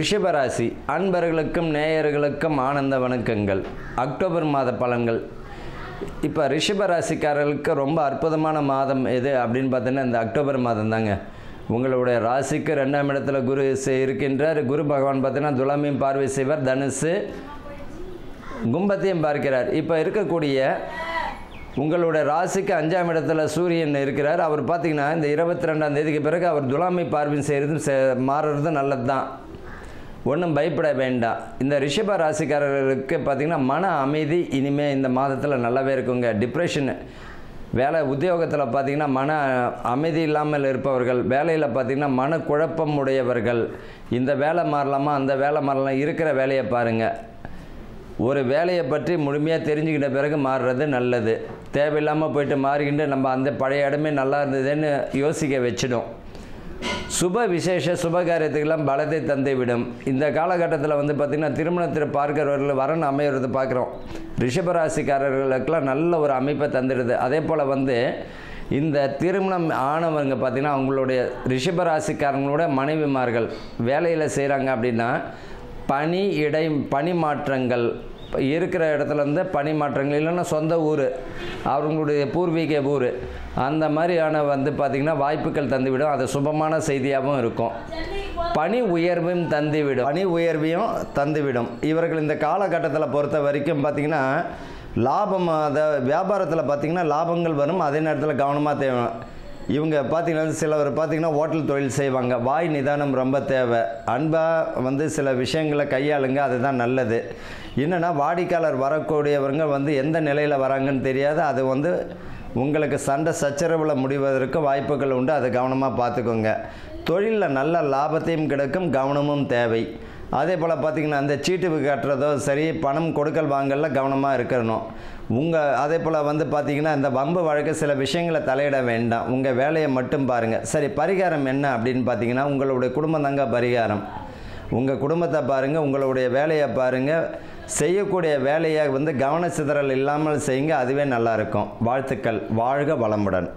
ரிஷபராசி அன்பர்களுக்கும் நேயர்களுக்கும் ஆனந்த வணக்கங்கள். அக்டோபர் மாத பலன்கள். இப்போ ரிஷபராசிக்காரர்களுக்கு ரொம்ப அற்புதமான மாதம் எது அப்படின்னு பார்த்தீங்கன்னா இந்த அக்டோபர் மாதம் தாங்க. உங்களுடைய ராசிக்கு 2ஆம் இடத்துல குரு இருக்கின்றார். குரு பகவான் பார்த்தீங்கன்னா துலாமையும் பார்வை செய்வார், தனுசு கும்பத்தையும் பார்க்கிறார். இப்போ இருக்கக்கூடிய உங்களுடைய ராசிக்கு 5ஆம் இடத்துல சூரியன் இருக்கிறார். அவர் பார்த்திங்கன்னா இந்த 22ஆம் தேதிக்கு பிறகு அவர் துலாமை பார்வை செய்கிறதும் மாறுறது நல்லது தான், ஒன்றும் பயப்பட வேண்டாம். இந்த ரிஷப ராசிக்காரர்களுக்கு பார்த்திங்கன்னா மன அமைதி இனிமேல் இந்த மாதத்தில் நல்லாவே இருக்குங்க. டிப்ரெஷன் வேலை உத்தியோகத்தில் பார்த்திங்கன்னா மன அமைதி இல்லாமல் இருப்பவர்கள், வேலையில் பார்த்திங்கன்னா மன குழப்பம் உடையவர்கள், இந்த வேலை மாறலாமா அந்த வேலை மாறலாம், இருக்கிற வேலையை பாருங்கள். ஒரு வேலையை பற்றி முழுமையாக தெரிஞ்சுக்கிட்ட பிறகு மாறுறது நல்லது. தேவையில்லாமல் போயிட்டு மாறிக்கிட்டு நம்ம அந்த பழைய இடமே நல்லா இருந்ததுன்னு யோசிக்க வச்சிடும். சுப விசேஷ சுபகாரியத்துக்கெல்லாம் பலத்தை தந்து விடும். இந்த காலகட்டத்தில் பார்த்திங்கன்னா திருமணத்தில் பார்க்கிறவர்கள் வரன் அமைகிறது பார்க்குறோம். ரிஷபராசிக்காரர்களுக்கெல்லாம் நல்ல ஒரு அமைப்பை தந்துடுது. அதே போல் இந்த திருமணம் ஆனவங்க பார்த்திங்கன்னா அவங்களுடைய ரிஷபராசிக்காரங்களோட மனைவிமார்கள் வேலையில் செய்கிறாங்க அப்படின்னா பணி மாற்றங்கள் இருக்கிற இடத்துலேருந்து பணி மாற்றங்கள், இல்லைன்னா சொந்த ஊர் அவங்களுடைய பூர்வீக ஊர் அந்த மாதிரியான பார்த்திங்கன்னா வாய்ப்புகள் தந்துவிடும். அது சுபமான செய்தியாகவும் இருக்கும். பணி உயர்வையும் தந்துவிடும். இவர்கள் இந்த காலகட்டத்தில் பொறுத்த வரைக்கும் பார்த்திங்கன்னா லாபம், அதை வியாபாரத்தில் பார்த்திங்கன்னா லாபங்கள் வரும். அதே நேரத்தில் கவனமாக தேவை. இவங்க பார்த்திங்கன்னா சிலவர் பார்த்திங்கன்னா ஹோட்டல் தொழில் செய்வாங்க. வாய் நிதானம் ரொம்ப தேவை. அன்பாக சில விஷயங்களை கையாளுங்க, அதுதான் நல்லது. என்னென்னா வாடிக்கையாளர் வரக்கூடியவங்க எந்த நிலையில் வராங்கன்னு தெரியாது. அது உங்களுக்கு சண்டை சச்சரவில் முடிவதற்கு வாய்ப்புகள் உண்டு. அதை கவனமாக பார்த்துக்கோங்க. தொழிலில் நல்ல லாபத்தையும் கிடைக்கும், கவனமும் தேவை. அதே போல் பார்த்திங்கன்னா அந்த சீட்டு கட்டுறதோ சரி, பணம் கொடுக்கல் வாங்கலில் கவனமாக இருக்கணும். அதே போல் பார்த்திங்கன்னா இந்த வம்பு வழக்கு சில விஷயங்களை தலையிட வேண்டாம். உங்கள் வேலையை மட்டும் பாருங்கள். சரி, பரிகாரம் என்ன அப்படின்னு பார்த்திங்கன்னா உங்களுடைய குடும்பம் தாங்க பரிகாரம். உங்கள் குடும்பத்தை பாருங்கள், உங்களுடைய வேலையை பாருங்கள். செய்யக்கூடிய வேலையை கவன சிதறல் இல்லாமல் செய்யுங்க, அதுவே நல்லாயிருக்கும். வாழ்த்துக்கள். வாழ்க வளமுடன்.